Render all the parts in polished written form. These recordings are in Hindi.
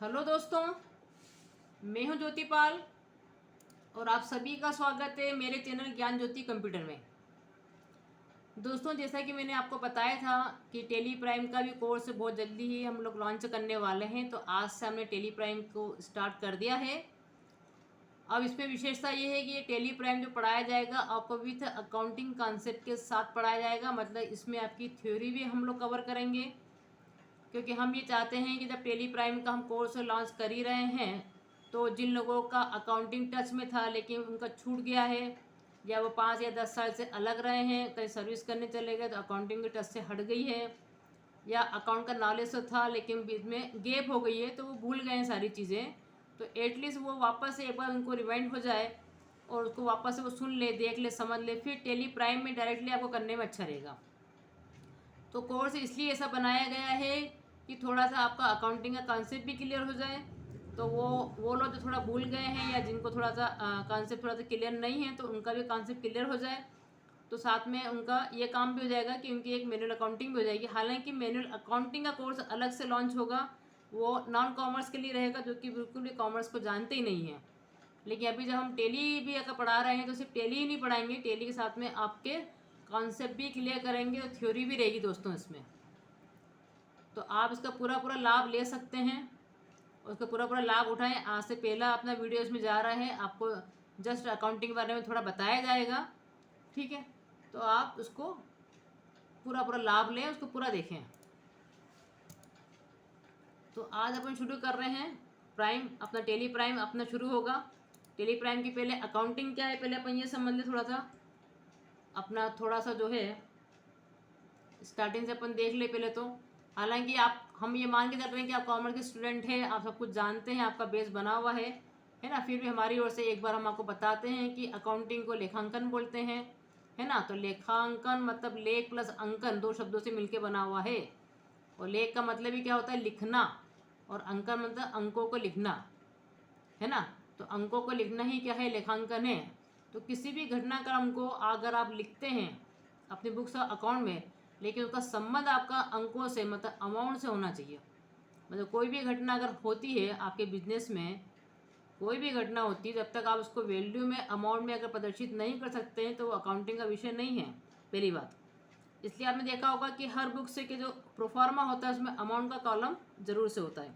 हेलो दोस्तों, मैं हूं ज्योति पाल और आप सभी का स्वागत है मेरे चैनल ज्ञान ज्योति कंप्यूटर में। दोस्तों, जैसा कि मैंने आपको बताया था कि टेली प्राइम का भी कोर्स बहुत जल्दी ही हम लोग लॉन्च करने वाले हैं, तो आज से हमने टेली प्राइम को स्टार्ट कर दिया है। अब इसमें विशेषता ये है कि ये टेली प्राइम जो पढ़ाया जाएगा आपको विथ अकाउंटिंग कॉन्सेप्ट के साथ पढ़ाया जाएगा। मतलब इसमें आपकी थ्योरी भी हम लोग कवर करेंगे, क्योंकि हम ये चाहते हैं कि जब टेली प्राइम का हम कोर्स लॉन्च कर ही रहे हैं तो जिन लोगों का अकाउंटिंग टच में था लेकिन उनका छूट गया है, या वो 5 या 10 साल से अलग रहे हैं, कहीं सर्विस करने चले गए तो अकाउंटिंग के टच से हट गई है, या अकाउंट का नॉलेज तो था लेकिन बीच में गैप हो गई है तो वो भूल गए हैं सारी चीज़ें, तो एटलीस्ट वो वापस से एक बार उनको रिवाइंड हो जाए और उसको वापस से वो सुन ले, देख ले, समझ ले, फिर टेली प्राइम में डायरेक्टली आपको करने में अच्छा रहेगा। तो कोर्स इसलिए ऐसा बनाया गया है कि थोड़ा सा आपका अकाउंटिंग का कॉन्सेप्ट भी क्लियर हो जाए। तो वो लोग जो थोड़ा भूल गए हैं या जिनको थोड़ा सा कॉन्सेप्ट थोड़ा सा क्लियर नहीं है तो उनका भी कॉन्सेप्ट क्लियर हो जाए। तो साथ में उनका ये काम भी हो जाएगा कि उनकी एक मैनुअल अकाउंटिंग भी हो जाएगी। हालांकि मैनुअल अकाउंटिंग का कोर्स अलग से लॉन्च होगा, वो नॉन कॉमर्स के लिए रहेगा जो कि बिल्कुल भी कॉमर्स को जानते ही नहीं है। लेकिन अभी जब हम टेली भी अगर पढ़ा रहे हैं तो सिर्फ टेली ही नहीं पढ़ाएंगे, टेली के साथ में आपके कॉन्सेप्ट भी क्लियर करेंगे और थ्योरी भी रहेगी दोस्तों इसमें। तो आप इसका पूरा पूरा लाभ ले सकते हैं और उसका पूरा पूरा लाभ उठाएं। आज से पहला अपना वीडियो इसमें जा रहा है, आपको जस्ट अकाउंटिंग के बारे में थोड़ा बताया जाएगा, ठीक है। तो आप उसको पूरा पूरा लाभ लें, उसको पूरा देखें। तो आज अपन शुरू कर रहे हैं प्राइम, अपना टेली प्राइम अपना शुरू होगा। टेली प्राइम की पहले अकाउंटिंग क्या है पहले अपन ये समझ लें थोड़ा सा, अपना थोड़ा सा जो है स्टार्टिंग से अपन देख ले पहले तो। हालांकि आप हम ये मान के चल रहे हैं कि आप कॉमर्स के स्टूडेंट हैं, आप सब कुछ जानते हैं, आपका बेस बना हुआ है ना। फिर भी हमारी ओर से एक बार हम आपको बताते हैं कि अकाउंटिंग को लेखांकन बोलते हैं, है ना। तो लेखांकन मतलब लेख प्लस अंकन दो शब्दों से मिलकर बना हुआ है। और लेख का मतलब ही क्या होता है, लिखना, और अंकन मतलब अंकों को लिखना, है ना। तो अंकों को लिखना ही क्या है, लेखांकन है। तो किसी भी घटनाक्रम को अगर आप लिखते हैं अपनी बुक्स अकाउंट में, लेकिन उसका संबंध आपका अंकों से मतलब अमाउंट से होना चाहिए। मतलब कोई भी घटना अगर होती है आपके बिजनेस में, कोई भी घटना होती है, जब तक आप उसको वैल्यू में अमाउंट में अगर प्रदर्शित नहीं कर सकते हैं तो वो अकाउंटिंग का विषय नहीं है, पहली बात। इसलिए आपने देखा होगा कि हर बुक से के जो प्रोफार्मा होता है उसमें अमाउंट का कॉलम जरूर से होता है।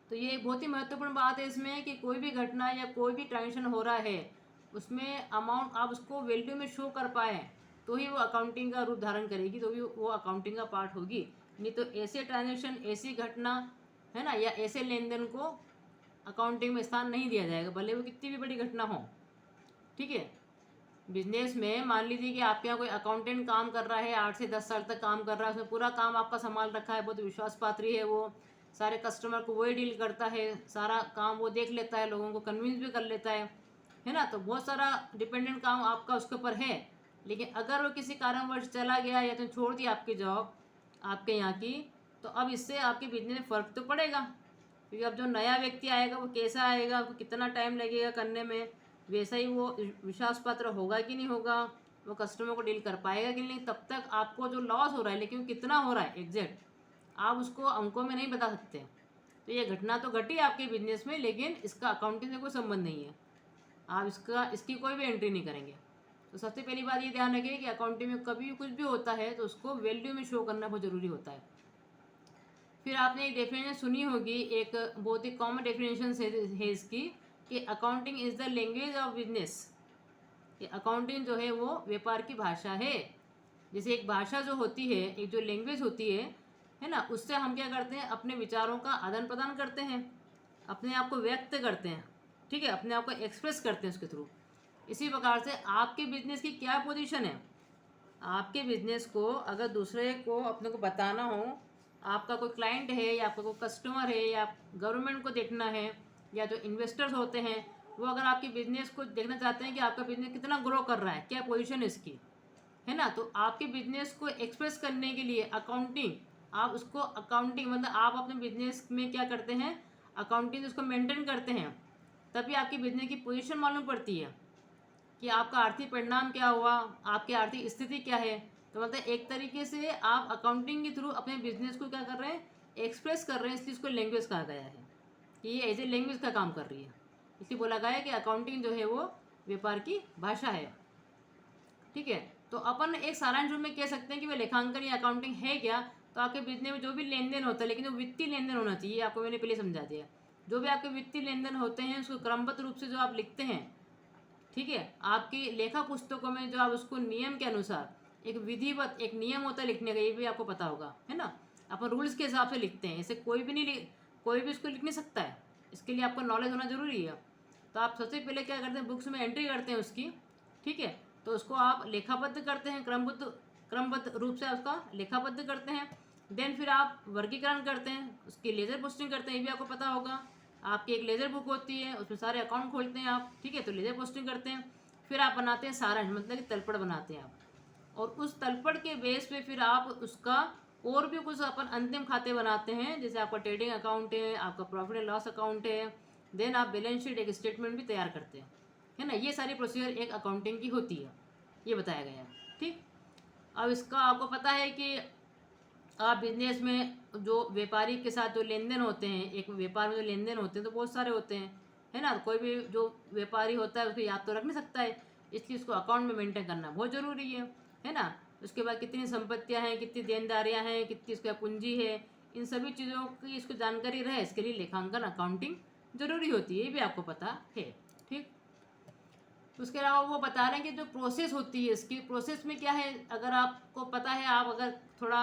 तो ये बहुत ही महत्वपूर्ण बात है इसमें कि कोई भी घटना या कोई भी ट्रांजेक्शन हो रहा है उसमें अमाउंट आप उसको वैल्यू में शो कर पाए तो ही वो अकाउंटिंग का रूप धारण करेगी, तो भी वो अकाउंटिंग का पार्ट होगी। नहीं तो ऐसे ट्रांजेक्शन, ऐसी घटना, है ना, या ऐसे लेन देन को अकाउंटिंग में स्थान नहीं दिया जाएगा, भले वो कितनी भी बड़ी घटना हो, ठीक है। बिजनेस में मान लीजिए कि आपके यहाँ कोई अकाउंटेंट काम कर रहा है, 8 से 10 साल तक काम कर रहा है, उसमें पूरा काम आपका संभाल रखा है, बहुत विश्वास पात्र है वो, सारे कस्टमर को वही डील करता है, सारा काम वो देख लेता है, लोगों को कन्विंस भी कर लेता है ना। तो बहुत सारा डिपेंडेंट काम आपका उसके ऊपर है। लेकिन अगर वो किसी कारणवश चला गया या तो छोड़ दी आपकी जॉब आपके यहाँ की, तो अब इससे आपके बिजनेस में फ़र्क तो पड़ेगा, क्योंकि अब जो नया व्यक्ति आएगा वो कैसा आएगा, उसको कितना टाइम लगेगा करने में, वैसा ही वो विश्वास पात्र होगा कि नहीं होगा, वो कस्टमर को डील कर पाएगा कि नहीं। तब तक आपको जो लॉस हो रहा है, लेकिन कितना हो रहा है एग्जैक्ट आप उसको अंकों में नहीं बता सकते। तो ये घटना तो घटी आपके बिजनेस में, लेकिन इसका अकाउंटिंग से कोई संबंध नहीं है, आप इसकी कोई भी एंट्री नहीं करेंगे। तो सबसे पहली बात ये ध्यान रखिए कि अकाउंटिंग में कभी भी कुछ भी होता है तो उसको वैल्यू में शो करना बहुत ज़रूरी होता है। फिर आपने एक डेफिनेशन सुनी होगी, एक बहुत ही कॉमन डेफिनेशन है इसकी, कि accounting is the language of business. कि अकाउंटिंग जो है वो व्यापार की भाषा है। जैसे एक भाषा जो होती है, एक जो लैंग्वेज होती है ना, उससे हम क्या करते हैं, अपने विचारों का आदान प्रदान करते हैं, अपने आप को व्यक्त करते हैं, ठीक है, अपने आप को एक्सप्रेस करते हैं उसके थ्रू। इसी प्रकार से आपके बिजनेस की क्या पोजीशन है, आपके बिजनेस को अगर दूसरे को अपने को बताना हो, आपका कोई क्लाइंट है या आपका कोई कस्टमर है या गवर्नमेंट को देखना है या जो इन्वेस्टर्स होते हैं वो अगर आपके बिजनेस को देखना चाहते हैं कि आपका बिजनेस कितना ग्रो कर रहा है, क्या पोजीशन है इसकी, है ना। तो आपके बिजनेस को एक्सप्रेस करने के लिए अकाउंटिंग, आप उसको अकाउंटिंग मतलब आप अपने बिजनेस में क्या करते हैं, अकाउंटिंग उसको मेंटेन करते हैं, तभी आपकी बिजनेस की पोजीशन मालूम पड़ती है कि आपका आर्थिक परिणाम क्या हुआ, आपकी आर्थिक स्थिति क्या है। तो मतलब एक तरीके से आप अकाउंटिंग के थ्रू अपने बिजनेस को क्या कर रहे हैं, एक्सप्रेस कर रहे हैं, इसलिए इसको लैंग्वेज कहा गया है कि ये एज ए लैंग्वेज का काम कर रही है। इसलिए बोला गया है कि अकाउंटिंग जो है वो व्यापार की भाषा है। ठीक है, तो अपन एक सारांश रूप में कह सकते हैं कि वह लेखांकन या अकाउंटिंग है क्या, तो आपके बिजनेस में जो भी लेन देन होता है, लेकिन जो वित्तीय लेन देन होना चाहिए, आपको मैंने पहले समझा दिया। जो भी आपके वित्तीय लेन देन होते हैं उसको क्रमबद्ध रूप से जो आप लिखते हैं, ठीक है, आपकी लेखा पुस्तकों में जो आप उसको नियम के अनुसार एक विधिवत एक नियम होता है लिखने का, ये भी आपको पता होगा, है ना। अपन रूल्स के हिसाब से लिखते हैं, ऐसे कोई भी नहीं कोई भी इसको लिख नहीं सकता है, इसके लिए आपका नॉलेज होना जरूरी है। तो आप सबसे पहले क्या करते हैं, बुक्स में एंट्री करते हैं उसकी, ठीक है, तो उसको आप लेखाबद्ध करते हैं, क्रमबद्ध रूप से उसका लेखाबद्ध करते हैं। देन फिर आप वर्गीकरण करते हैं, उसकी लेजर पोस्टिंग करते हैं, ये भी आपको पता होगा। आपकी एक लेजर बुक होती है, उसमें सारे अकाउंट खोलते हैं आप, ठीक है, तो लेजर पोस्टिंग करते हैं। फिर आप बनाते हैं सारांश, मतलब कि तलपड़ बनाते हैं आप, और उस तलपड़ के बेस पे फिर आप उसका और भी कुछ अपन अंतिम खाते बनाते हैं, जैसे आपका ट्रेडिंग अकाउंट है, आपका प्रॉफिट एंड लॉस अकाउंट है। देन आप बैलेंस शीट एक स्टेटमेंट भी तैयार करते हैं, है ना। ये सारी प्रोसीजर एक अकाउंटिंग की होती है, ये बताया गया है। ठीक, अब इसका आपको पता है कि आप बिजनेस में जो व्यापारी के साथ जो लेन देन होते हैं, एक व्यापार में जो लेन देन होते हैं तो बहुत सारे होते हैं, है ना। कोई भी जो व्यापारी होता है उसको याद तो रख नहीं सकता है, इसलिए उसको अकाउंट में मेंटेन करना बहुत ज़रूरी है ना। उसके बाद कितनी संपत्तियां हैं, कितनी देनदारियां हैं, कितनी उसका पूंजी है, इन सभी चीज़ों की इसको जानकारी रहे, इसके लिए लेखांकन अकाउंटिंग जरूरी होती है, ये भी आपको पता है। ठीक, उसके अलावा वो बता रहे हैं कि जो प्रोसेस होती है इसकी, प्रोसेस में क्या है, अगर आपको पता है, आप अगर थोड़ा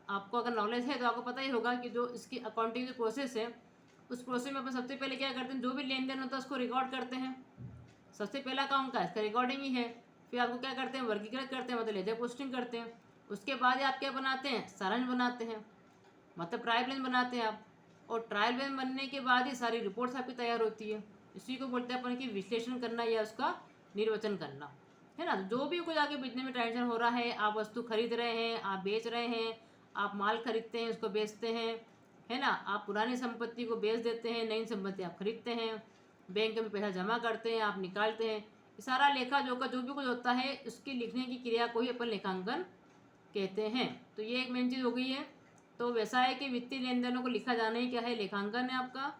आपको अगर नॉलेज है तो आपको पता ही होगा कि जो इसकी अकाउंटिंग की प्रोसेस है, उस प्रोसेस में अपन सबसे पहले क्या करते हैं, जो भी लेन देन होता है उसको रिकॉर्ड करते हैं। सबसे पहला काम का इसका रिकॉर्डिंग ही है। फिर आपको क्या करते हैं, वर्गीकृत करते हैं, मतलब लेजर पोस्टिंग करते हैं। उसके बाद आप क्या बनाते हैं, सारांश बनाते हैं, मतलब ट्रायल बैलेंस बनाते हैं आप। और ट्रायल बैलेंस बनने के बाद ही सारी रिपोर्ट्स आपकी तैयार होती है। इसी को बोलते हैं अपन कि विश्लेषण करना या उसका निर्वचन करना, है ना। जो भी कुछ आगे बिजनेस में ट्रांजेक्शन हो रहा है, आप वस्तु खरीद रहे हैं, आप बेच रहे हैं, आप माल खरीदते हैं, उसको बेचते हैं, है ना। आप पुरानी संपत्ति को बेच देते हैं, नई संपत्ति आप खरीदते हैं, बैंक में पैसा जमा करते हैं, आप निकालते हैं, ये सारा लेखा जोखा जो भी कुछ होता है उसकी लिखने की क्रिया को ही अपन लेखांकन कहते हैं। तो ये एक मेन चीज़ हो गई है। तो व्यवसाय के वित्तीय लेन देनों को लिखा जाना ही क्या है, लेखांकन है आपका।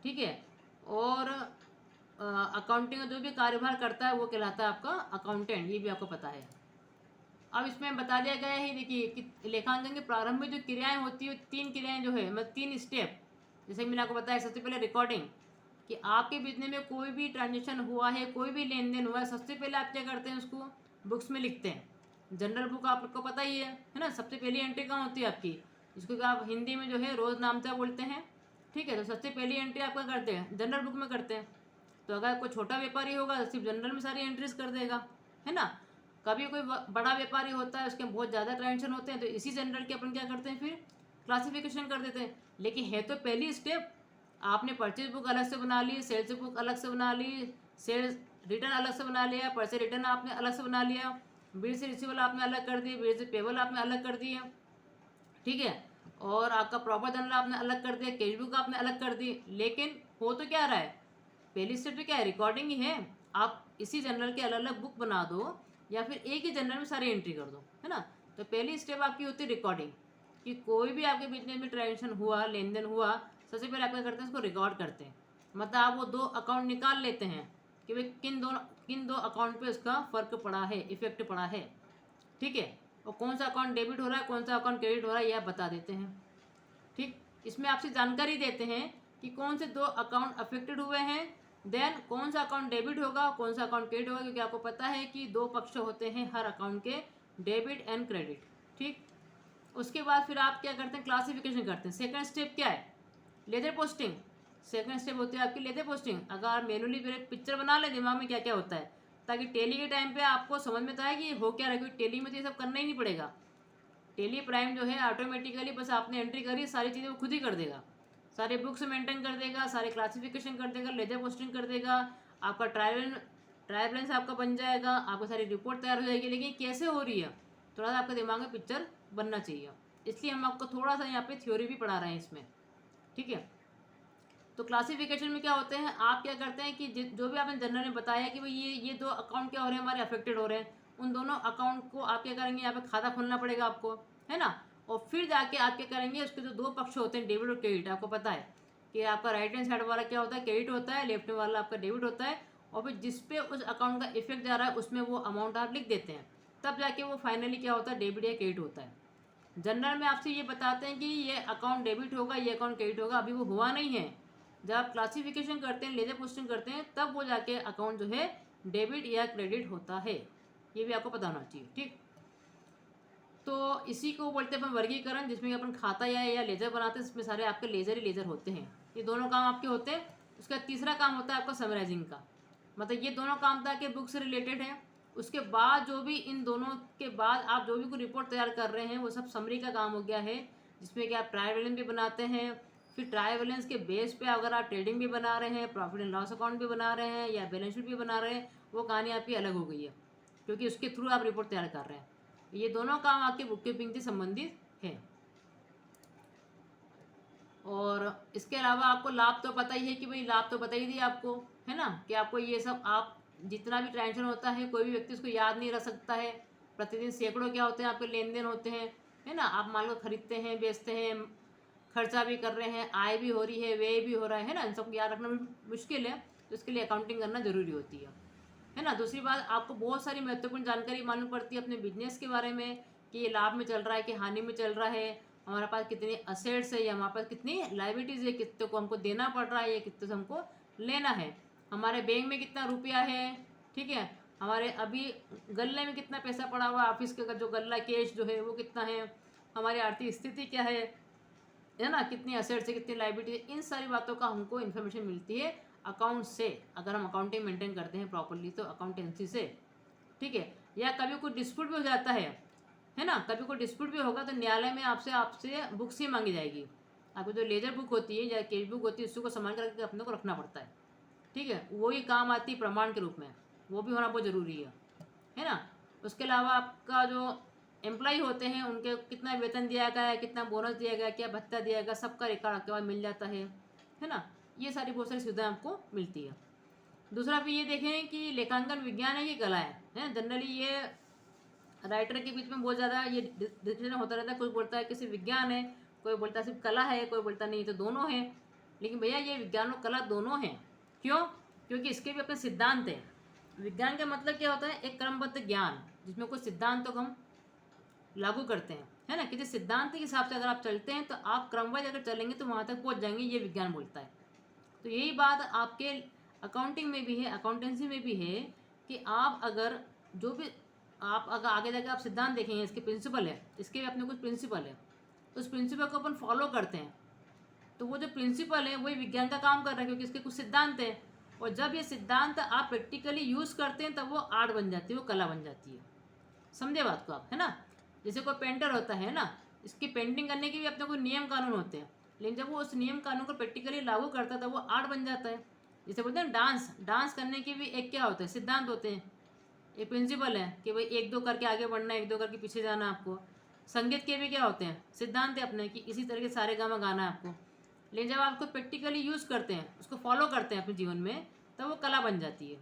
ठीक है, और अकाउंटिंग का जो भी कार्यभार करता है वो कहलाता है आपका अकाउंटेंट, ये भी आपको पता है। अब इसमें बता दिया गया है, देखिए कि लेखांकन के प्रारंभ में जो क्रियाएं होती है, 3 क्रियाएं जो है, मतलब 3 स्टेप, जैसे मैंने आपको बताया। सबसे पहले रिकॉर्डिंग, कि आपके बिजनेस में कोई भी ट्रांजेक्शन हुआ है, कोई भी लेन देन हुआ है, सबसे पहले आप क्या करते हैं, उसको बुक्स में लिखते हैं। जनरल बुक आपको पता ही है ना। सबसे पहली एंट्री कहाँ होती है आपकी, जिसको आप हिंदी में जो है रोज नामचा बोलते हैं। ठीक है, तो सबसे पहली एंट्री आपका करते हैं जनरल बुक में करते हैं। तो अगर कोई छोटा व्यापारी होगा सिर्फ जनरल में सारी एंट्रीज कर देगा, है ना। कभी कोई बड़ा व्यापारी होता है, उसके बहुत ज़्यादा ट्रांजेक्शन होते हैं, तो इसी जनरल के अपन क्या करते हैं, फिर क्लासिफिकेशन कर देते हैं। लेकिन है तो पहली स्टेप, आपने परचेज बुक अलग से बना ली, सेल्स बुक अलग से बना ली, सेल्स रिटर्न अलग से बना लिया, परचेज रिटर्न आपने अलग से बना लिया, बिल से रिसीवेबल आपने अलग कर दिए, बिल से पेबल आपने अलग कर दिया, ठीक है, और आपका प्रॉपर जनरल आपने अलग कर दिया, कैश बुक आपने अलग कर दी। लेकिन हो तो क्या रहा है, पहली स्टेप तो क्या है, रिकॉर्डिंग ही है। आप इसी जनरल के अलग अलग बुक बना दो या फिर एक ही जनरल में सारी एंट्री कर दो, है ना। तो पहली स्टेप आपकी होती है रिकॉर्डिंग, कि कोई भी आपके बिजनेस में ट्रांजेक्शन हुआ, लेन देन हुआ, सबसे पहले आप क्या करते हैं, उसको रिकॉर्ड करते हैं। मतलब आप वो 2 अकाउंट निकाल लेते हैं कि भाई किन दो अकाउंट पे उसका फ़र्क पड़ा है, इफेक्ट पड़ा है, ठीक है, और कौन सा अकाउंट डेबिट हो रहा है, कौन सा अकाउंट क्रेडिट हो रहा है, ये आप बता देते हैं। ठीक, इसमें आपसे जानकारी देते हैं कि कौन से 2 अकाउंट अफेक्टेड हुए हैं, देन कौन सा अकाउंट डेबिट होगा, कौन सा अकाउंट क्रेडिट होगा, क्योंकि आपको पता है कि 2 पक्ष होते हैं हर अकाउंट के, डेबिट एंड क्रेडिट। ठीक, उसके बाद फिर आप क्या करते हैं, क्लासिफिकेशन करते हैं। सेकंड स्टेप क्या है, लेजर पोस्टिंग। सेकंड स्टेप होती है आपकी लेजर पोस्टिंग। अगर आप मैनुअली पिक्चर बना लें दिमाग में क्या क्या होता है, ताकि टेली के टाइम पे आपको समझ में तो आए कि ये हो क्या रहा है, क्योंकि टेली में तो ये सब करना ही नहीं पड़ेगा। टेली प्राइम जो है ऑटोमेटिकली बस आपने एंट्री करी, सारी चीज़ें वो खुद ही कर देगा, सारे बुक्स मेंटेन कर देगा, सारे क्लासिफिकेशन कर देगा, लेजर पोस्टिंग कर देगा, आपका ट्रायल बैलेंस आपका बन जाएगा, आपको सारी रिपोर्ट तैयार हो जाएगी। लेकिन कैसे हो रही है, थोड़ा सा आपके दिमाग में पिक्चर बनना चाहिए, इसलिए हम आपको थोड़ा सा यहाँ पे थ्योरी भी पढ़ा रहे हैं इसमें। ठीक है, तो क्लासिफिकेशन में क्या होते हैं, आप क्या करते हैं कि जो भी आपने जनरल में बताया कि भाई ये 2 अकाउंट क्या हो रहे हैं, हमारे अफेक्टेड हो रहे हैं, उन दोनों अकाउंट को आप क्या करेंगे, यहाँ पे खाता खोलना पड़ेगा आपको, है ना। और फिर जाके आप क्या करेंगे, उसके जो दो पक्ष होते हैं डेबिट और क्रेडिट, आपको पता है कि आपका राइट हैंड साइड वाला क्या होता है, क्रेडिट होता है, लेफ्ट वाला आपका डेबिट होता है, और फिर जिस पे उस अकाउंट का इफेक्ट जा रहा है उसमें वो अमाउंट आप लिख देते हैं, तब जाके वो फाइनली क्या होता है, डेबिट या क्रेडिट होता है। जनरल में आपसे ये बताते हैं कि ये अकाउंट डेबिट होगा, ये अकाउंट क्रेडिट होगा, अभी वो हुआ नहीं है। जब आप क्लासिफिकेशन करते हैं, लेजर पोस्टिंग करते हैं, तब वो जाके अकाउंट जो है डेबिट या क्रेडिट होता है, ये भी आपको पता होना चाहिए। ठीक, तो इसी को बोलते हैं अपन वर्गीकरण, जिसमें अपन खाता या लेजर बनाते हैं, इसमें सारे आपके लेजर ही लेजर होते हैं। ये दोनों काम आपके होते हैं। उसका तीसरा काम होता है आपका समराइजिंग का, मतलब ये दोनों काम था कि बुक से रिलेटेड है। उसके बाद जो भी इन दोनों के बाद आप जो भी कोई रिपोर्ट तैयार कर रहे हैं वो सब समरी का काम हो गया है, जिसमें कि आप ट्रायल बैलेंस भी बनाते हैं। फिर ट्रायल बैलेंस के बेस पे अगर आप ट्रेडिंग भी बना रहे हैं, प्रॉफिट एंड लॉस अकाउंट भी बना रहे हैं, या बैलेंस शीट भी बना रहे हैं, वो कहानी आपकी अलग हो गई है, क्योंकि उसके थ्रू आप रिपोर्ट तैयार कर रहे हैं। ये दोनों काम आपके बुक कीपिंग से संबंधित है। और इसके अलावा आपको लाभ तो पता ही है कि भाई, लाभ तो पता ही दिया आपको, है ना, कि आपको ये सब, आप जितना भी ट्रांजेक्शन होता है कोई भी व्यक्ति उसको याद नहीं रख सकता है। प्रतिदिन सैकड़ों क्या होते हैं आपके लेन देन होते हैं, है ना, आप मान लो खरीदते हैं, बेचते हैं, खर्चा भी कर रहे हैं, आय भी हो रही है, व्यय भी हो रहा है ना, इन सबको याद रखना मुश्किल है, तो इसके लिए अकाउंटिंग करना जरूरी होती है ना। दूसरी बात, आपको बहुत सारी महत्वपूर्ण जानकारी मालूम पड़ती है अपने बिजनेस के बारे में, कि ये लाभ में चल रहा है कि हानि में चल रहा है, हमारे पास कितनी असेट्स है या हमारे पास कितनी लाइबिलिटीज़ है, कितने को हमको देना पड़ रहा है या कितने से हमको लेना है, हमारे बैंक में कितना रुपया है, ठीक है, हमारे अभी गल्ले में कितना पैसा पड़ा हुआ है, ऑफिस का जो गल्ला कैश जो है वो कितना है, हमारी आर्थिक स्थिति क्या है ना, कितनी असेट्स है, कितनी लाइबिलिटी है, इन सारी बातों का हमको इन्फॉर्मेशन मिलती है अकाउंट से, अगर हम अकाउंटिंग मेंटेन करते हैं प्रॉपरली तो अकाउंटेंसी से। ठीक है, या कभी कोई डिस्प्यूट भी हो जाता है ना, कभी कोई डिस्प्यूट भी होगा तो न्यायालय में आपसे बुक्स ही मांगी जाएगी। आपको जो लेजर बुक होती है या कैश बुक होती है उसको संभाल कर अपने को रखना पड़ता है। ठीक है, वही काम आती है प्रमाण के रूप में, वो भी होना बहुत ज़रूरी है ना। उसके अलावा आपका जो एम्प्लॉय होते हैं उनके कितना वेतन दिया गया है, कितना बोनस दिया गया, क्या भत्ता दिया गया, सबका रिकॉर्ड आपके पास मिल जाता है ना। ये सारी बहुत सारी सुविधाएं आपको मिलती है। दूसरा भी ये देखें कि लेखांकन विज्ञान है कि कला है। जनरली ये राइटर के बीच में बहुत ज़्यादा ये डिस्कशन होता रहता है, कोई बोलता है कि सिर्फ विज्ञान है, कोई बोलता है सिर्फ कला है, कोई बोलता नहीं तो दोनों है। लेकिन भैया ये विज्ञान और कला दोनों हैं। क्यों? क्योंकि इसके भी अपने सिद्धांत हैं। विज्ञान का मतलब क्या होता है, एक क्रमबद्ध ज्ञान जिसमें कुछ सिद्धांतों को हम लागू करते हैं, है ना। किसी सिद्धांत के हिसाब से अगर आप चलते हैं तो आप क्रमवाइज अगर चलेंगे तो वहाँ तक पहुँच जाएंगे, ये विज्ञान बोलता है। तो यही बात आपके अकाउंटिंग में भी है, अकाउंटेंसी में भी है, कि आप अगर जो भी आप अगर आगे जाकर आप सिद्धांत देखेंगे, इसके प्रिंसिपल है, इसके भी अपने कुछ प्रिंसिपल है, उस प्रिंसिपल को अपन फॉलो करते हैं तो वो जो प्रिंसिपल है वही विज्ञान का काम कर रहा है, क्योंकि इसके कुछ सिद्धांत हैं। और जब ये सिद्धांत आप प्रैक्टिकली यूज़ करते हैं तब वो आर्ट बन जाती है, वो कला बन जाती है। समझे बात को आप, है ना। जैसे कोई पेंटर होता है ना, इसकी पेंटिंग करने के भी अपने कोई नियम कानून होते हैं, लेकिन जब वो उस नियम कानून को प्रैक्टिकली लागू करता है तो वो आर्ट बन जाता है। जैसे बोलते हैं डांस करने के भी एक क्या होता है, सिद्धांत होते हैं, एक प्रिंसिपल है कि भाई 1 2 करके आगे बढ़ना है, 1 2 करके पीछे जाना है आपको। संगीत के भी क्या होते हैं, सिद्धांत है अपने, कि इसी तरह के सारे गामा गाना है आपको। लेकिन जब आप उसको प्रैक्टिकली यूज़ करते हैं, उसको फॉलो करते हैं अपने जीवन में, तब वो कला बन जाती है।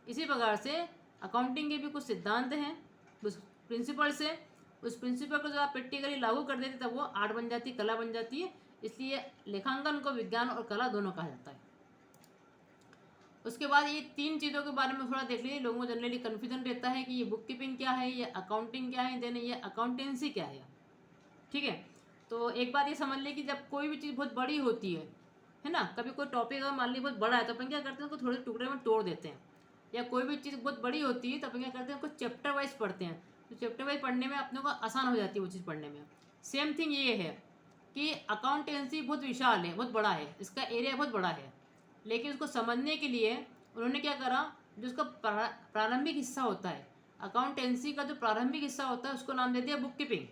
इसी प्रकार से अकाउंटिंग के भी कुछ सिद्धांत हैं, उस प्रिंसिपल से, उस प्रिंसिपल को जब आप प्रैक्टिकली लागू कर देते तब वो आर्ट बन जाती है, कला बन जाती है। इसलिए लेखांकन को विज्ञान और कला दोनों कहा जाता है। उसके बाद ये 3 चीज़ों के बारे में थोड़ा देख लीजिए। लोगों को जनरली कन्फ्यूजन रहता है कि ये बुक कीपिंग क्या है, ये अकाउंटिंग क्या है, देन ये अकाउंटेंसी क्या है। ठीक है, तो एक बात ये समझ लें कि जब कोई भी चीज़ बहुत बड़ी होती है ना, कभी कोई टॉपिक अगर मान ली बहुत बड़ा है तो अपन क्या करते हैं, उसको थोड़े टुकड़े में तोड़ देते हैं। या कोई भी चीज़ बहुत बड़ी होती है तो अपन क्या करते हैं, कुछ चैप्टर वाइज पढ़ते हैं, तो चैप्टर वाइज पढ़ने में अपने को आसान हो जाती है वो चीज़ पढ़ने में। सेम थिंग ये है कि अकाउंटेंसी बहुत विशाल है, बहुत बड़ा है, इसका एरिया बहुत बड़ा है, लेकिन उसको समझने के लिए उन्होंने क्या करा, जो उसका प्रारंभिक हिस्सा होता है, अकाउंटेंसी का जो प्रारंभिक हिस्सा होता है उसको नाम दे दिया बुक कीपिंग,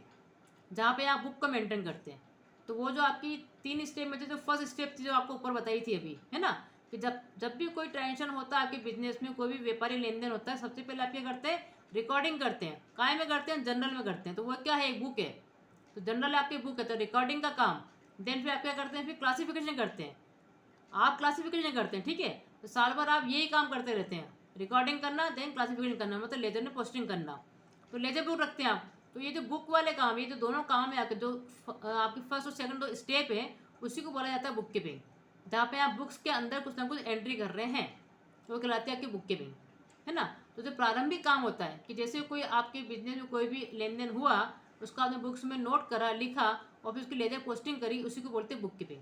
जहाँ पे आप बुक को मेंटेन करते हैं। तो वो जो आपकी 3 स्टेप में जो फर्स्ट स्टेप थी जो आपको ऊपर बताई थी अभी, है ना, कि जब भी कोई ट्रांजेक्शन होता है आपके बिजनेस में, कोई भी व्यापारी लेन देन होता है, सबसे पहले आप क्या करते हैं, रिकॉर्डिंग करते हैं। काय में करते हैं, जनरल में करते हैं। तो वो क्या है, एक बुक है, तो जनरल आपकी बुक है, तो रिकॉर्डिंग का काम। देन फिर आप क्या करते हैं, फिर क्लासिफिकेशन करते हैं, आप क्लासिफिकेशन करते हैं। ठीक है, तो साल भर आप यही काम करते रहते हैं, रिकॉर्डिंग करना, देन क्लासिफिकेशन करना, मतलब लेजर में पोस्टिंग करना। तो लेजर बुक रखते हैं आप, तो ये जो बुक वाले काम, ये जो दोनों काम है आपके, जो आपकी फर्स्ट और सेकंड दो स्टेप है, उसी को बोला जाता है बुक कीपिंग। जहाँ पे आप बुक्स के अंदर कुछ ना कुछ एंट्री कर रहे हैं, तो वो कहलाती है आपकी बुक कीपिंग, है ना। तो जो प्रारंभिक काम होता है कि जैसे कोई आपके बिजनेस में कोई भी लेन देन हुआ, उसका आपने बुक्स में नोट करा, लिखा और फिर उसकी लेजर पोस्टिंग करी, उसी को बोलते हैं बुक कीपिंग,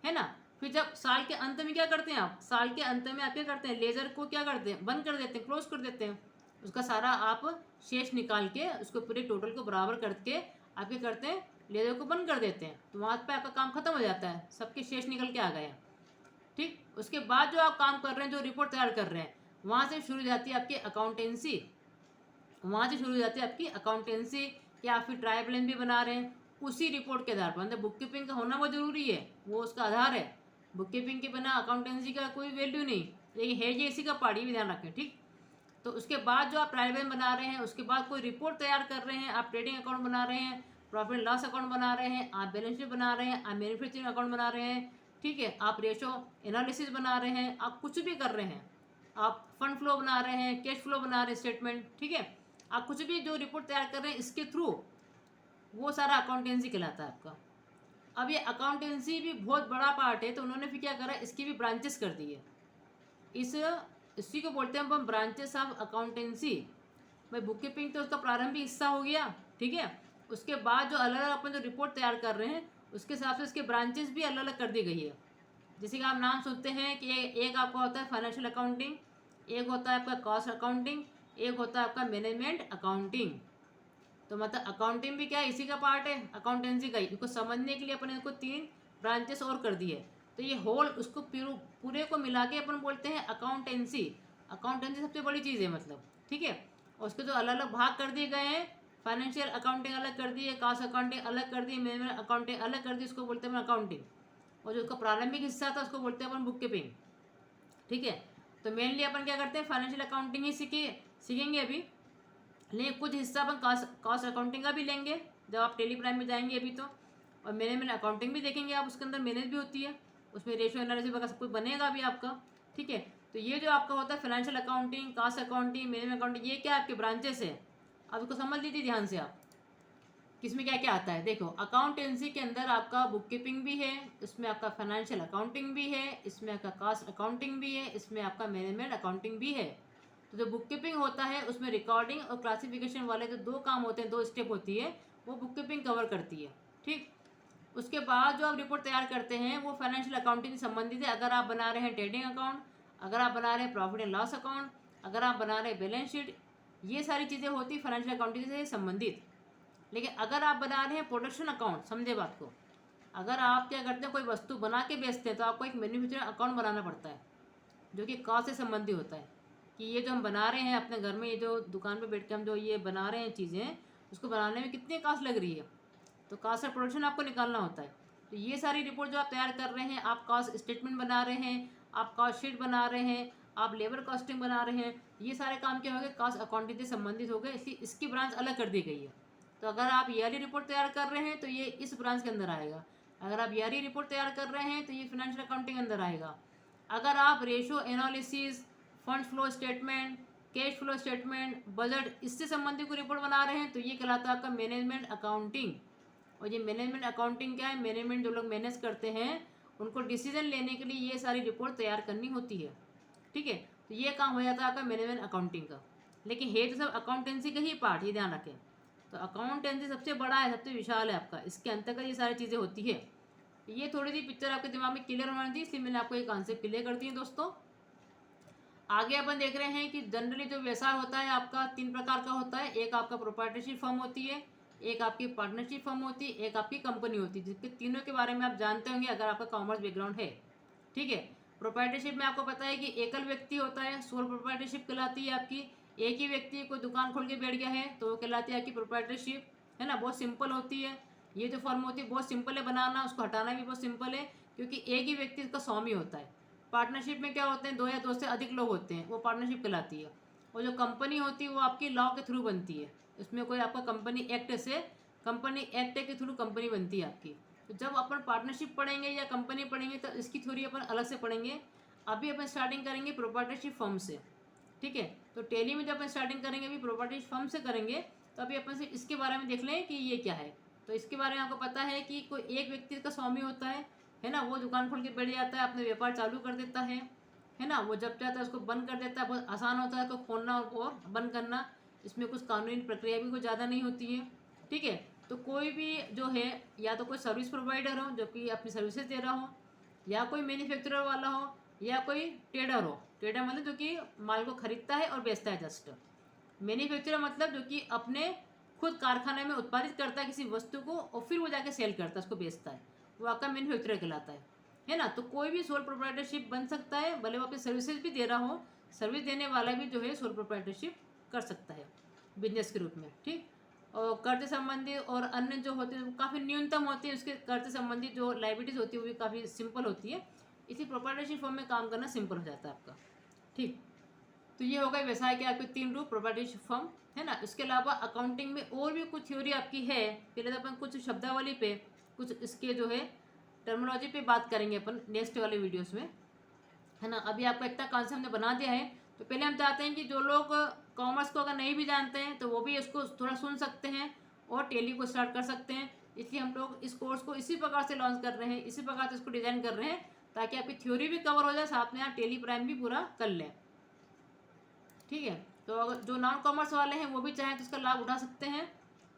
है ना। फिर जब साल के अंत में क्या करते हैं आप, साल के अंत में आप क्या करते हैं, लेजर को क्या करते हैं, बंद कर देते हैं, क्लोज कर देते हैं। उसका सारा आप शेष निकाल के उसको पूरे टोटल को बराबर करके आप क्या करते हैं, लेजर को बंद कर देते हैं। तो वहाँ पे आपका काम खत्म हो जाता है, सबके शेष निकल के आ गए हैं। ठीक, उसके बाद जो आप काम कर रहे हैं, जो रिपोर्ट तैयार कर रहे हैं, वहाँ से शुरू हो जाती है आपकी अकाउंटेंसी। वहाँ से शुरू हो जाती है आपकी अकाउंटेंसी, कि आप फिर ट्रायल बैलेंस भी बना रहे हैं उसी रिपोर्ट के आधार पर। मतलब बुक कीपिंग का होना बहुत जरूरी है, वो उसका आधार है। बुक कीपिंग के बिना अकाउंटेंसी का कोई वैल्यू नहीं, लेकिन है ये इसी का पार्ट, भी ध्यान रखें। ठीक, तो उसके बाद जो आप ट्रायल बैलेंस बना रहे हैं, उसके बाद कोई रिपोर्ट तैयार कर रहे हैं, आप ट्रेडिंग अकाउंट बना रहे हैं, प्रॉफिट एंड लॉस अकाउंट बना रहे हैं, आप बैलेंस शीट बना रहे हैं, आप मैन्युफैक्चरिंग अकाउंट बना रहे हैं, ठीक है, आप रेशो एनालिसिस बना रहे हैं, आप कुछ भी कर रहे हैं, आप फंड फ्लो बना रहे हैं, कैश फ्लो बना रहे हैं, स्टेटमेंट, ठीक है, आप कुछ भी जो रिपोर्ट तैयार कर रहे हैं इसके थ्रू, वो सारा अकाउंटेंसी कहलाता है आपका। अब ये अकाउंटेंसी भी बहुत बड़ा पार्ट है, तो उन्होंने फिर क्या करा, इसकी भी ब्रांचेस कर दी है। इसी को बोलते हैं हम ब्रांचेस ऑफ अकाउंटेंसी। भाई बुक कीपिंग तो उसका प्रारंभिक हिस्सा हो गया, ठीक है। उसके बाद जो अलग अलग अपन जो रिपोर्ट तैयार कर रहे हैं, उसके हिसाब से उसके ब्रांचेस भी अलग अलग कर दी गई है। जैसे कि आप नाम सुनते हैं कि एक आपका होता है फाइनेंशियल अकाउंटिंग, एक होता है आपका कॉस्ट अकाउंटिंग, एक होता है आपका मैनेजमेंट अकाउंटिंग। तो मतलब अकाउंटिंग भी क्या है, इसी का पार्ट है, अकाउंटेंसी का ही। इसको समझने के लिए अपन इसको 3 ब्रांचेस और कर दिए, तो ये होल उसको पूरे को मिला के अपन बोलते हैं अकाउंटेंसी। अकाउंटेंसी सबसे बड़ी चीज़ है मतलब, ठीक है। और उसके जो अलग अलग भाग कर दिए गए हैं, फाइनेंशियल अकाउंटिंग अलग कर दी है, कॉस्ट अकाउंटिंग अलग कर दी, मैनेजमेंट अकाउंटिंग अलग कर दी, उसको बोलते हैं अकाउंटिंग। और जो उसका प्रारंभिक हिस्सा था उसको बोलते हैं अपन बुक कीपिंग, ठीक है। तो मेनली अपन क्या करते हैं, फाइनेंशियल अकाउंटिंग ही सीखेंगे अभी, लेकिन कुछ हिस्सा अपन कॉस्ट अकाउंटिंग का भी लेंगे जब आप टेली प्राइम में जाएंगे अभी तो। और मैनेजमेंट अकाउंटिंग भी देखेंगे आप, उसके अंदर मैनेज भी होती है, उसमें रेशियो एनालिसिस वगैरह सब कुछ बनेगा भी आपका, ठीक है। तो ये जो आपका होता है financial accounting, cost accounting, management accounting, ये क्या आपके ब्रांचेस है। अब इसको समझ लीजिए ध्यान से आप, किसमें क्या क्या आता है। देखो, अकाउंटेंसी के अंदर आपका बुक कीपिंग भी है, इसमें आपका फाइनेंशियल अकाउंटिंग भी है, इसमें आपका कॉस्ट अकाउंटिंग भी है, इसमें आपका मैनेजमेंट अकाउंटिंग भी है। तो जो बुक कीपिंग होता है उसमें रिकॉर्डिंग और क्लासिफिकेशन वाले जो 2 काम होते हैं, 2 स्टेप होती है, वो बुक कीपिंग कवर करती है, ठीक। उसके बाद जो आप रिपोर्ट तैयार करते हैं वो फाइनेंशियल अकाउंटिंग से संबंधित है। अगर आप बना रहे हैं ट्रेडिंग अकाउंट, अगर आप बना रहे हैं प्रॉफिट एंड लॉस अकाउंट, अगर आप बना रहे हैं बैलेंस शीट, ये सारी चीज़ें होती फाइनेंशियल अकाउंटिंग से संबंधित। लेकिन अगर आप बना रहे हैं प्रोडक्शन अकाउंट, समझे बात को, अगर आप क्या करते हैं कोई वस्तु बना के बेचते हैं, तो आपको एक मैन्युफैक्चरिंग अकाउंट बनाना पड़ता है, जो कि कॉस्ट से संबंधित होता है, कि ये जो हम बना रहे हैं अपने घर में, ये जो दुकान पे बैठ के हम जो ये बना रहे हैं चीज़ें, उसको बनाने में कितनी कॉस्ट लग रही है, तो कॉस्ट ऑफ प्रोडक्शन आपको निकालना होता है। तो ये सारी रिपोर्ट जो आप तैयार कर रहे हैं, आप कॉस्ट स्टेटमेंट बना रहे हैं, आप कॉस्ट शीट बना रहे हैं, आप लेबर कॉस्टिंग बना रहे हैं, ये सारे काम क्या हो गए, कॉस्ट अकाउंटिंग से संबंधित हो गए, इसलिए इसकी ब्रांच अलग कर दी गई है। तो अगर आप ईयरली रिपोर्ट तैयार कर रहे हैं तो ये इस ब्रांच के अंदर आएगा, अगर आप ईयरली रिपोर्ट तैयार कर रहे हैं तो ये फाइनेंशियल अकाउंटिंग के अंदर आएगा। अगर आप ratio analysis, fund flow statement, cash flow statement, budget, इससे संबंधित कोई रिपोर्ट बना रहे हैं तो ये कहलाता है आपका मैनेजमेंट अकाउंटिंग। और ये मैनेजमेंट अकाउंटिंग क्या है, मैनेजमेंट जो लोग मैनेज करते हैं उनको डिसीजन लेने के लिए ये सारी रिपोर्ट तैयार करनी होती है, ठीक है। तो ये काम हो जाता है आपका मैनेजमेंट अकाउंटिंग का, लेकिन है तो सब अकाउंटेंसी का ही पार्ट, ये ध्यान रखें। तो अकाउंटेंसी सबसे बड़ा है, सबसे विशाल है आपका, इसके अंतर्गत ये सारी चीज़ें होती है। ये थोड़ी सी पिक्चर आपके दिमाग में क्लियर होनी थी, इसलिए मैंने आपको ये कॉन्सेप्ट क्लियर कर दिए दोस्तों। आगे अपन देख रहे हैं कि जनरली जो व्यवसाय होता है आपका 3 प्रकार का होता है। एक आपका प्रोप्राइटरशिप फर्म होती है, एक आपकी पार्टनरशिप फर्म होती है, एक आपकी कंपनी होती है, जिसके तीनों के बारे में आप जानते होंगे अगर आपका कॉमर्स बैकग्राउंड है, ठीक है। प्रोप्राइटरशिप में आपको पता है कि एकल व्यक्ति होता है, सोल प्रोप्राइटरशिप कहलाती है आपकी। एक ही व्यक्ति कोई दुकान खोल के बैठ गया है तो वो कहलाती है आपकी प्रोप्राइटरशिप, है ना। बहुत सिंपल होती है ये जो फर्म होती है, बहुत सिंपल है बनाना, उसको हटाना भी बहुत सिंपल है, क्योंकि एक ही व्यक्ति इसका स्वामी होता है। पार्टनरशिप में क्या होते हैं, 2 या 2 से अधिक लोग होते हैं, वो पार्टनरशिप कहलाती है। और जो कंपनी होती है वो आपकी लॉ के थ्रू बनती है, इसमें कोई आपका कंपनी एक्ट के थ्रू कंपनी बनती है आपकी। तो जब अपन पार्टनरशिप पढ़ेंगे या कंपनी पढ़ेंगे तो इसकी थ्योरी अपन अलग से पढ़ेंगे। अभी अपन स्टार्टिंग करेंगे प्रोप्राइटरशिप फर्म से, ठीक है। तो टेली में जब अपन स्टार्टिंग करेंगे अभी प्रोप्राइटरशिप फर्म से करेंगे, तो अभी अपन सिर्फ इसके बारे में देख लें कि ये क्या है। तो इसके बारे में आपको पता है कि कोई एक व्यक्ति का स्वामी होता है ना, वो दुकान खोल के बैठ जाता है, अपना व्यापार चालू कर देता है ना, वो जब चाहता है उसको बंद कर देता है। बहुत आसान होता है उसको खोलना और बंद करना, इसमें कुछ कानूनी प्रक्रिया भी कुछ ज़्यादा नहीं होती है, ठीक है। तो कोई भी जो है, या तो कोई सर्विस प्रोवाइडर हो जो कि अपनी सर्विसेज दे रहा हो, या कोई मैन्युफैक्चरर वाला हो, या कोई ट्रेडर हो। ट्रेडर मतलब जो कि माल को खरीदता है और बेचता है जस्ट। मैन्युफैक्चरर मतलब जो कि अपने खुद कारखाने में उत्पादित करता है किसी वस्तु को और फिर वो जाके सेल करता है, उसको बेचता है, वो आपका मैन्युफैक्चरर कहलाता है ना। तो कोई भी सोल प्रोप्राइटरशिप बन सकता है, भले वो अपनी सर्विसेज भी दे रहा हो, सर्विस देने वाला भी जो है सोल प्रोप्राइटरशिप कर सकता है बिजनेस के रूप में, ठीक। और कर्ज संबंधी और अन्य जो होते हैं काफ़ी न्यूनतम होती है, उसके कर्ज संबंधी जो लाइबिलिटीज होती है वो भी काफ़ी सिंपल होती है। इसी प्रोप्राइटरशिप फॉर्म में काम करना सिंपल हो जाता है आपका, ठीक। तो ये हो गए व्यवसाय के आपके 3 रूप, प्रोप्राइटरशिप फॉर्म, है ना। इसके अलावा अकाउंटिंग में और भी कुछ थ्योरी आपकी है। पहले तो अपन कुछ शब्दावली पे, कुछ इसके जो है टर्मिनोलॉजी पे बात करेंगे अपन नेक्स्ट वाले वीडियोस में, है ना। अभी आपको इतना कॉन्सेप्ट हमने बना दिया है, तो पहले हम चाहते हैं कि जो लोग कॉमर्स को अगर नहीं भी जानते हैं तो वो भी इसको थोड़ा सुन सकते हैं और टैली को स्टार्ट कर सकते हैं। इसलिए हम लोग इस कोर्स को इसी प्रकार से लॉन्च कर रहे हैं, इसी प्रकार से इसको डिज़ाइन कर रहे हैं, ताकि आपकी थ्योरी भी कवर हो जाए, साथ में यहाँ टैली प्राइम भी पूरा कर लें, ठीक है। तो अगर जो नॉन कॉमर्स वाले हैं वो भी चाहें तो इसका लाभ उठा सकते हैं,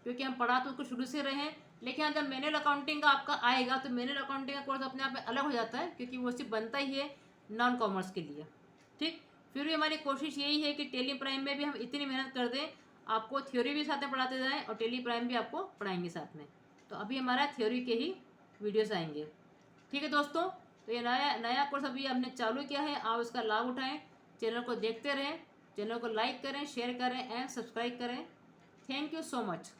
क्योंकि हम पढ़ा तो उसको शुरू से रहे हैं। लेकिन जब मैनुअल अकाउंटिंग का आपका आएगा तो मैनुअल अकाउंटिंग का कोर्स अपने आप में अलग हो जाता है, क्योंकि वो सिर्फ बनता ही है नॉन कॉमर्स के लिए, ठीक। फिर भी हमारी कोशिश यही है कि टैली प्राइम में भी हम इतनी मेहनत कर दें, आपको थ्योरी भी साथ में पढ़ाते जाएँ और टैली प्राइम भी आपको पढ़ाएंगे साथ में। तो अभी हमारा थ्योरी के ही वीडियोस आएंगे, ठीक है दोस्तों। तो ये नया कोर्स अभी हमने चालू किया है, आप उसका लाभ उठाएं, चैनल को देखते रहें, चैनल को लाइक करें, शेयर करें एंड सब्सक्राइब करें। Thank you so much.